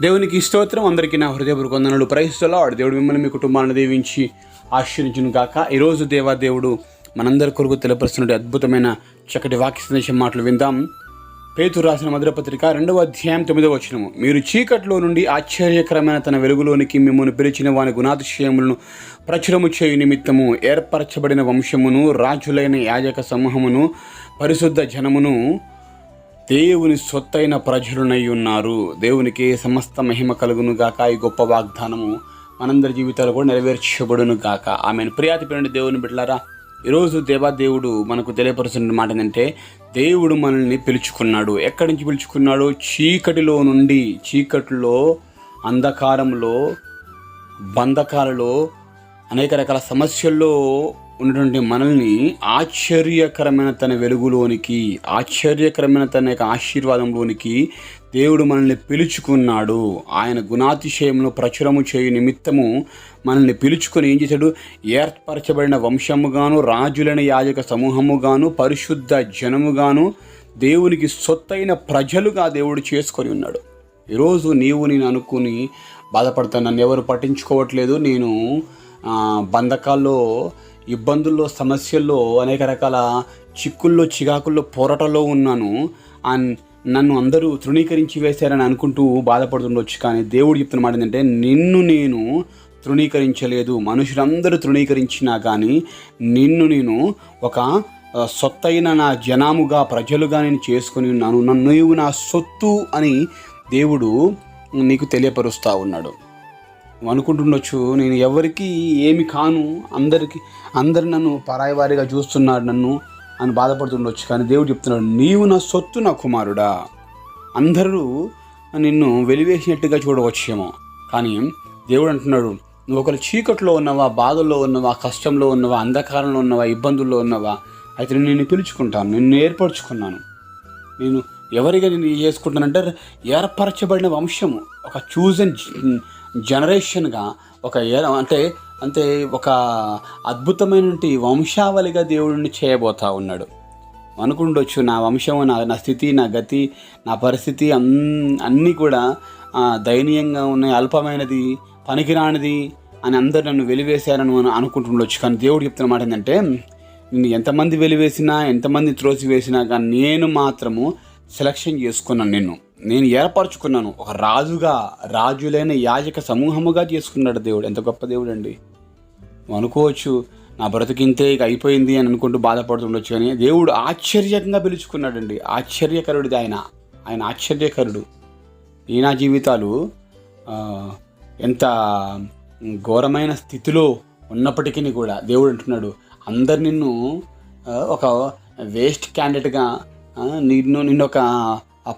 దేవునికి స్తోత్రం. అందరికీ నా హృదయపూర్వక వందనాలు. Praise the lord. దేవుడు మిమ్మల్ని మీ కుటుంబాలను దీవించి ఆశీర్వదించును గాక. ఈరోజు దేవుడు మనందరి కొరకు తెలియపరుస్తున్న అద్భుతమైన చక్కటి వాక్య సందేశం మాటలు విందాం. పేతురు రాసిన మొదటి పత్రిక 2వ అధ్యాయం 9వ వచనము. మీరు చీకట్లో నుండి ఆశ్చర్యకరమైన తన వెలుగులోనికి మిమ్మల్ని పిలిచిన వాని గుణాతిశయములను ప్రచురము చేయు నిమిత్తము ఏర్పరచబడిన వంశమును, రాజులైన యాజక సమూహమును, పరిశుద్ధ జనమును, దేవుని సొత్తైన ప్రజలునై ఉన్నారు. దేవునికి సమస్త మహిమ కలుగును గాక. ఈ గొప్ప వాగ్దానము మనందరి జీవితాలు కూడా నెరవేర్చబడును గాక. ఆమెను. ప్రియాతి పిల్లలు, దేవుని బిడ్డలారా, ఈరోజు దేవుడు మనకు తెలియపరుస్తున్న మాట ఏంటంటే, దేవుడు మనల్ని పిలుచుకున్నాడు. ఎక్కడి నుంచి పిలుచుకున్నాడు? చీకటిలో నుండి, చీకటిలో, అంధకారంలో, బంధకాలలో, అనేక రకాల సమస్యల్లో ఉన్నటువంటి మనల్ని ఆశ్చర్యకరమైన తన వెలుగులోనికి, ఆశ్చర్యకరమైన తన యొక్క ఆశీర్వాదంలోనికి దేవుడు మనల్ని పిలుచుకున్నాడు. ఆయన గుణాతిశయంలో ప్రచురము చేయు నిమిత్తము మనల్ని పిలుచుకొని ఏం చేశాడు? ఏర్పరచబడిన వంశముగాను, రాజులైన యాజక సమూహముగాను, పరిశుద్ధ జనముగాను, దేవునికి సొత్తైన ప్రజలుగా దేవుడు చేసుకొని ఉన్నాడు. ఈరోజు నేను అనుకుని బాధపడతాను, నన్ను ఎవరు పట్టించుకోవట్లేదు, నేను బంధకాల్లో, ఇబ్బందుల్లో, సమస్యల్లో, అనేక రకాల చిక్కుల్లో, చికాకుల్లో, పోరాటంలో ఉన్నాను, నన్ను అందరూ తృణీకరించి వేశారని అనుకుంటూ బాధపడుతుండొచ్చు. కానీ దేవుడు చెప్తున్న మాట ఏంటంటే, నిన్ను నేను తృణీకరించలేదు. మనుషులందరూ తృణీకరించినా కానీ నిన్ను నేను ఒక సొత్తైన నా జనాముగా, ప్రజలుగా నేను చేసుకొని ఉన్నాను. నీవు నా సొత్తు అని దేవుడు నీకు తెలియపరుస్తూ ఉన్నాడు. అనుకుంటుండొచ్చు, నేను ఎవరికి ఏమి కాను, అందరు నన్ను పరాయి వారిగా చూస్తున్నాడు నన్ను అని బాధపడుతుండొచ్చు. కానీ దేవుడు చెప్తున్నాడు, నీవు నా సొత్తు, నా కుమారుడా. అందరూ నిన్ను వెలివేసినట్టుగా చూడవచ్చేమో, కానీ దేవుడు అంటున్నాడు, నువ్వు ఒకరు చీకట్లో ఉన్నవా, బాధల్లో ఉన్నవా, కష్టంలో ఉన్నవా, అంధకారంలో ఉన్నవా, ఇబ్బందుల్లో ఉన్నవా, అయితే నేను నిన్ను పిలుచుకుంటాను, నిన్ను ఏర్పరచుకున్నాను. నేను ఎవరిగా నేను చేసుకుంటానంటే, ఏర్పరచబడిన వంశము, ఒక చూజన్ జనరేషన్గా, అంటే ఒక అద్భుతమైనటువంటి వంశావళిగా దేవుడిని చేయబోతా ఉన్నాడు. అనుకుండొచ్చు, నా వంశము, నా స్థితి, నా గతి, నా పరిస్థితి అన్నీ కూడా దయనీయంగా ఉన్నాయి, అల్పమైనది, పనికిరానిది అని అందరు నన్ను వెలివేశారని అనుకుంటుండొచ్చు. కానీ దేవుడు చెప్తున్న మాట ఏంటంటే, నిన్ను ఎంతమంది వెలివేసినా, ఎంతమంది త్రోసివేసినా కానీ నేను మాత్రము సెలక్షన్ చేసుకున్నాను, నేను ఏర్పరచుకున్నాను. ఒక రాజులైన యాజక సమూహముగా చేసుకున్నాడు దేవుడు. ఎంత గొప్ప దేవుడు అండి. అనుకోవచ్చు, నా బ్రతికింతే ఇక అయిపోయింది అని అనుకుంటూ బాధపడుతుండొచ్చు. కానీ దేవుడు ఆశ్చర్యంగా పిలుచుకున్నాడండి. ఆశ్చర్యకరుడిది ఆయన ఆశ్చర్యకరుడు. నా జీవితాలు ఎంత ఘోరమైన స్థితిలో ఉన్నప్పటికీ కూడా దేవుడు అంటున్నాడు, అందరు నిన్ను ఒక వేస్ట్ క్యాండిడేట్గా, నిన్ను ఒక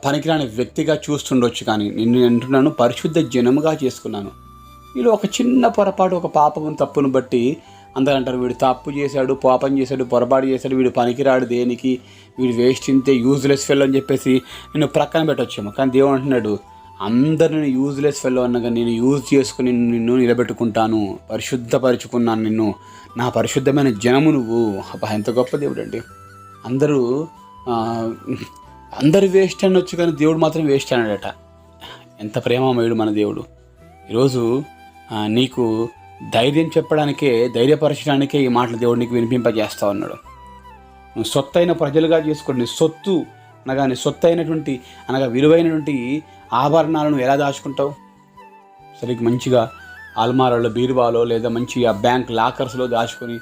పనికిరాని వ్యక్తిగా చూస్తుండొచ్చు. కానీ నిన్ను అంటున్నాను, పరిశుద్ధ జనముగా చేసుకున్నాను. వీళ్ళు ఒక చిన్న పొరపాటు, ఒక పాపం, తప్పును బట్టి అందరూ అంటారు, వీడు తప్పు చేశాడు, పాపం చేశాడు, పొరపాటు చేశాడు, వీడు పనికిరాడు దేనికి, వీడు వేస్ట్, ఇంతే యూజ్లెస్ ఫెల్లో అని చెప్పేసి నిన్ను ప్రక్కన పెట్టొచ్చేమో. కానీ దేవుడు అంటున్నాడు, అందరిని యూజ్లెస్ ఫెల్లో అన్నగా నేను యూజ్ చేసుకుని నిన్ను నిలబెట్టుకుంటాను, పరిశుద్ధపరుచుకున్నాను నిన్ను, నా పరిశుద్ధమైన జనము నువ్వు. ఎంత గొప్ప దేవుడు అండి. అందరు వేస్ట్ అనొచ్చు, కానీ దేవుడు మాత్రం వేస్ట్ అన్నాడట. ఎంత ప్రేమమయుడు మన దేవుడు. ఈరోజు నీకు ధైర్యం చెప్పడానికే, ధైర్యపరచడానికే ఈ మాటలు దేవుడు నీకు వినిపింపజేస్తూ ఉన్నాడు. నువ్వు సొత్తైన ప్రజలుగా చేసుకోండి. సొత్తు అనగా విలువైనటువంటి ఆభరణాలను ఎలా దాచుకుంటావు? సరిగ్గా మంచిగా అల్మారాలో, బీరువాలో, లేదా మంచి ఆ బ్యాంక్ లాకర్స్లో దాచుకొని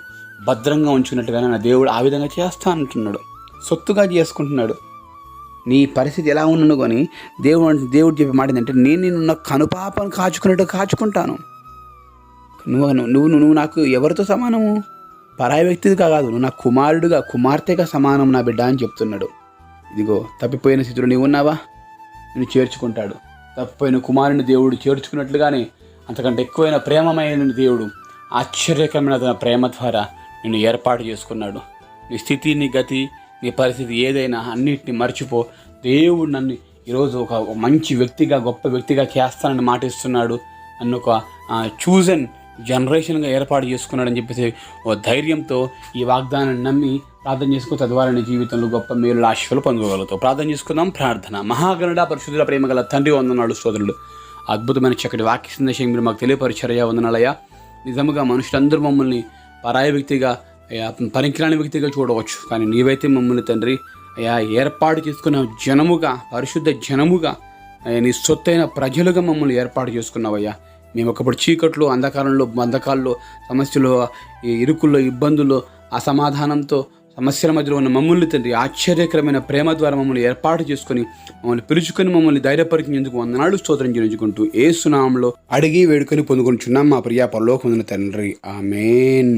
భద్రంగా ఉంచుకున్నట్టుగానే నా దేవుడు ఆ విధంగా చేస్తా అంటున్నాడు. సొత్తుగా చేసుకుంటున్నాడు. నీ పరిస్థితి ఎలా ఉన్నాను కానీ దేవుడు చెప్పే మాట ఏంటంటే, నేను నిన్ను కనుపాపను కాచుకుంటాను. నువ్వు నాకు ఎవరితో సమానము? పరాయి వ్యక్తిగా కాదు, నువ్వు నా కుమారుడుగా, కుమార్తెగా సమానం నా బిడ్డ అని చెప్తున్నాడు. ఇదిగో, తప్పిపోయిన స్థితిలో నీవు ఉన్నావా? నిన్ను చేర్చుకుంటాడు. తప్పిపోయిన కుమారుని దేవుడు చేర్చుకున్నట్లుగానే అంతకంటే ఎక్కువైన ప్రేమమైన దేవుడు ఆశ్చర్యకరమైన తన ప్రేమ ద్వారా నిన్ను ఏర్పాటు చేసుకున్నాడు. నీ స్థితి, నీ గతి, నీ పరిస్థితి ఏదైనా అన్నిటిని మర్చిపో. దేవుడు నన్ను ఈరోజు ఒక మంచి వ్యక్తిగా, గొప్ప వ్యక్తిగా చేస్తానని మాటిస్తున్నాడు. నన్ను ఒక చూజన్ జనరేషన్గా ఏర్పాటు చేసుకున్నాడని చెప్పేసి ఓ ధైర్యంతో ఈ వాగ్దానాన్ని నమ్మి ప్రార్థన చేసుకుని తద్వారా నీ జీవితంలో గొప్ప మేలు ఆశీస్సులు పొందగలుగుతావు. ప్రార్థన చేసుకుందాం. ప్రార్థన. మహాగణుడా, పరిశుద్ధుల, ప్రేమ గల తండ్రి, వందనాలు స్తోత్రులు. అద్భుతమైన చక్కటి వాక్య సందేశం మీరు మాకు తెలియపరిచారయ్యా. వందనాలయ్యా. నిజముగా మనుషులందరూ మమ్మల్ని పరాయి వ్యక్తిగా, అయ్యా పనికిరాని వ్యక్తిగా చూడవచ్చు, కానీ నీవైతే మమ్మల్ని తండ్రి అయ్యా ఏర్పాటు చేసుకున్న జనముగా, పరిశుద్ధ జనముగా, అయ్యా నీ సొత్తైన ప్రజలుగా మమ్మల్ని ఏర్పాటు చేసుకున్నావయ్యా. మేము ఒకప్పుడు చీకట్లో, అంధకారంలో, బంధకాల్లో, సమస్యలు, ఈ ఇరుకుల్లో, ఇబ్బందుల్లో, అసమాధానంతో, సమస్యల మధ్యలో ఉన్న మమ్మల్ని తండ్రి ఆశ్చర్యకరమైన ప్రేమ ద్వారా మమ్మల్ని ఏర్పాటు చేసుకొని, మమ్మల్ని పిలుచుకొని, మమ్మల్ని ధైర్యపరిచినందుకు వందనాలు స్తోత్రం చెల్లించుకుంటూ యేసు నామములో అడిగి వేడుకొని పొందుకొనుచున్నాం మా ప్రియ పరలోకమందున తండ్రి. ఆమేన్.